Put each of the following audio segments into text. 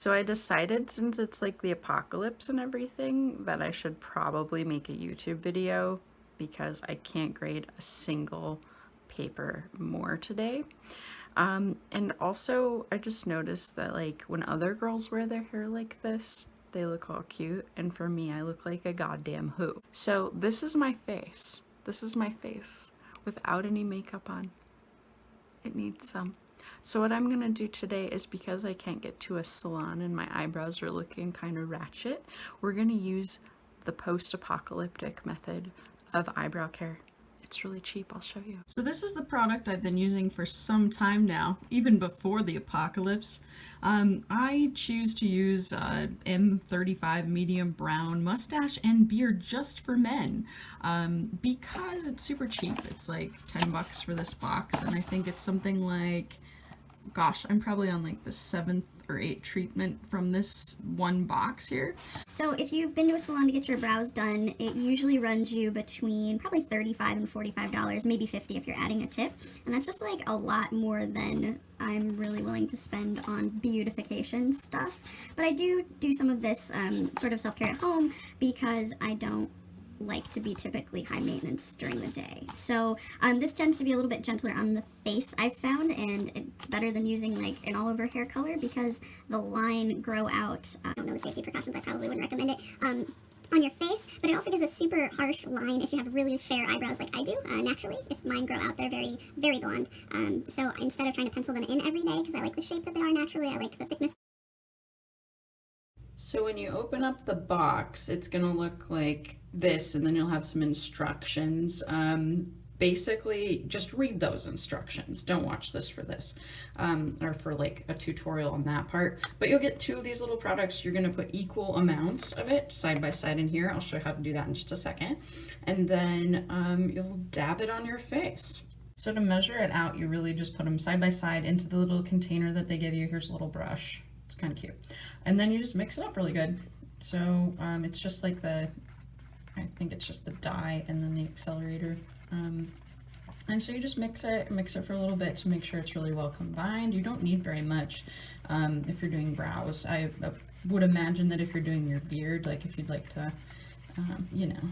So I decided, since it's like the apocalypse and everything, that I should probably make a YouTube video because I can't grade a single paper more today. And also I just noticed that like when other girls wear their hair like this, they look all cute, and for me, I look like a goddamn who. So this is my face. This is my face without any makeup on. It needs some. So what I'm gonna do today is, because I can't get to a salon and my eyebrows are looking kind of ratchet, we're gonna use the post-apocalyptic method of eyebrow care. It's really cheap, I'll show you. So this is the product I've been using for some time now, even before the apocalypse. I choose to use M35 medium brown mustache and beard just for men because it's super cheap. It's like 10 bucks for this box, and I think it's something like, gosh, I'm probably on like the 7th or 8th treatment from this one box here. So if you've been to a salon to get your brows done, it usually runs you between probably $35 and $45, maybe $50 if you're adding a tip. And that's just like a lot more than I'm really willing to spend on beautification stuff. But I do some of this sort of self-care at home because I don't like to be typically high maintenance during the day. So this tends to be a little bit gentler on the face, I've found, and it's better than using like an all over hair color because the line grow out. I don't know the safety precautions, I probably wouldn't recommend it on your face, but it also gives a super harsh line if you have really fair eyebrows like I do naturally. If mine grow out, they're very, very blonde. So instead of trying to pencil them in every day, because I like the shape that they are naturally, I like the thickness. So when you open up the box, it's gonna look like this, and then you'll have some instructions. Basically, just read those instructions. Don't watch this for this, or for like a tutorial on that part. But you'll get 2 of these little products. You're gonna put equal amounts of it side by side in here. I'll show you how to do that in just a second. And then you'll dab it on your face. So to measure it out, you really just put them side by side into the little container that they give you. Here's a little brush. It's kind of cute. And then you just mix it up really good. So it's just like I think it's just the dye and then the accelerator. And so you just mix it for a little bit to make sure it's really well combined. You don't need very much if you're doing brows. I would imagine that if you're doing your beard, like if you'd like to, you know,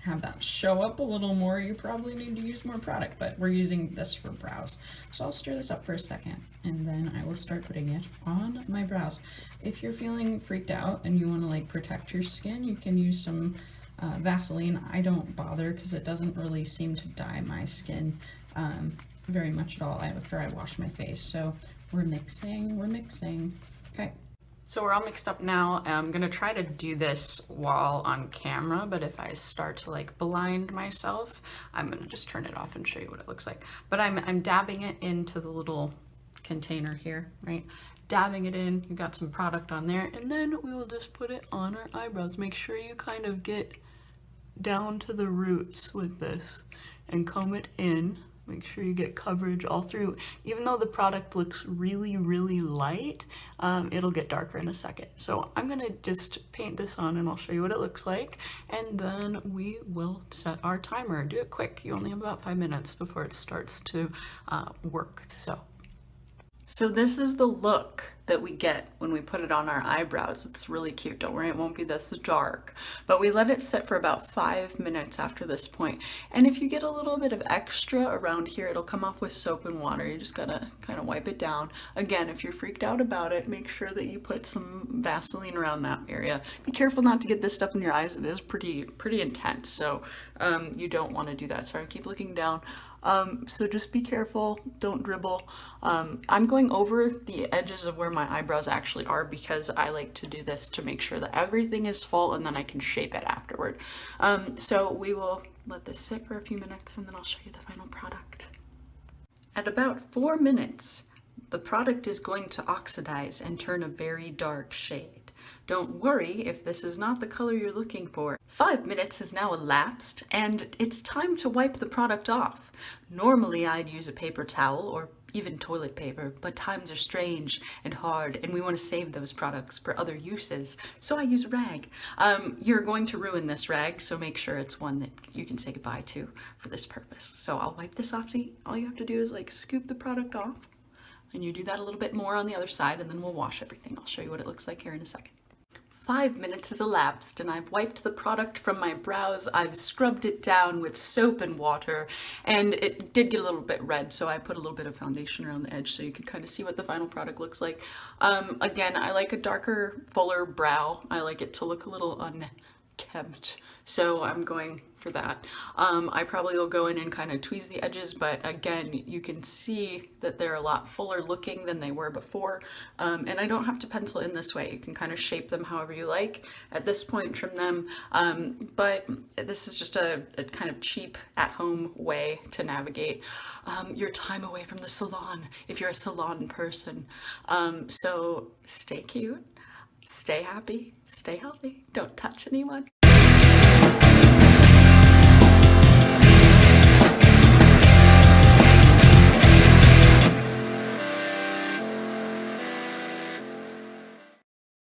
have that show up a little more, you probably need to use more product, but we're using this for brows. So I'll stir this up for a second, and then I will start putting it on my brows. If you're feeling freaked out and you want to like protect your skin, you can use some Vaseline. I don't bother because it doesn't really seem to dye my skin very much at all after I wash my face. So we're mixing. Okay. So we're all mixed up now. I'm gonna try to do this while on camera, but if I start to like blind myself, I'm gonna just turn it off and show you what it looks like. But I'm dabbing it into the little container here, right? Dabbing it in, you got some product on there, and then we will just put it on our eyebrows. Make sure you kind of get down to the roots with this and comb it in. Make sure you get coverage all through. Even though the product looks really, really light, it'll get darker in a second. So I'm gonna just paint this on and I'll show you what it looks like. And then we will set our timer. Do it quick. You only have about 5 minutes before it starts to work. So this is the look that we get when we put it on our eyebrows. It's really cute. Don't worry, it won't be this dark. But we let it sit for about 5 minutes after this point. And if you get a little bit of extra around here, it'll come off with soap and water. You just gotta kind of wipe it down. Again, if you're freaked out about it, make sure that you put some Vaseline around that area. Be careful not to get this stuff in your eyes. It is pretty intense, so you don't want to do that. Sorry, I keep looking down. So just be careful, don't dribble. I'm going over the edges of where my eyebrows actually are because I like to do this to make sure that everything is full and then I can shape it afterward. So we will let this sit for a few minutes and then I'll show you the final product. At about 4 minutes, the product is going to oxidize and turn a very dark shade. Don't worry if this is not the color you're looking for. 5 minutes has now elapsed and it's time to wipe the product off. Normally I'd use a paper towel or even toilet paper, but times are strange and hard and we want to save those products for other uses. So I use a rag. You're going to ruin this rag, so make sure it's one that you can say goodbye to for this purpose. So I'll wipe this off. See, all you have to do is like scoop the product off And you do that a little bit more on the other side, and then we'll wash everything. I'll show you what it looks like here in a second. 5 minutes has elapsed and I've wiped the product from my brows. I've scrubbed it down with soap and water, and it did get a little bit red, so I put a little bit of foundation around the edge so you could kind of see what the final product looks like. Again, I like a darker, fuller brow. I like it to look a little unkempt, so I'm going for that. I probably will go in and kind of tweeze the edges, but again, you can see that they're a lot fuller looking than they were before. And I don't have to pencil in this way. You can kind of shape them however you like. At this point, trim them. But this is just a kind of cheap at-home way to navigate your time away from the salon if you're a salon person. So stay cute, stay happy, stay healthy, don't touch anyone.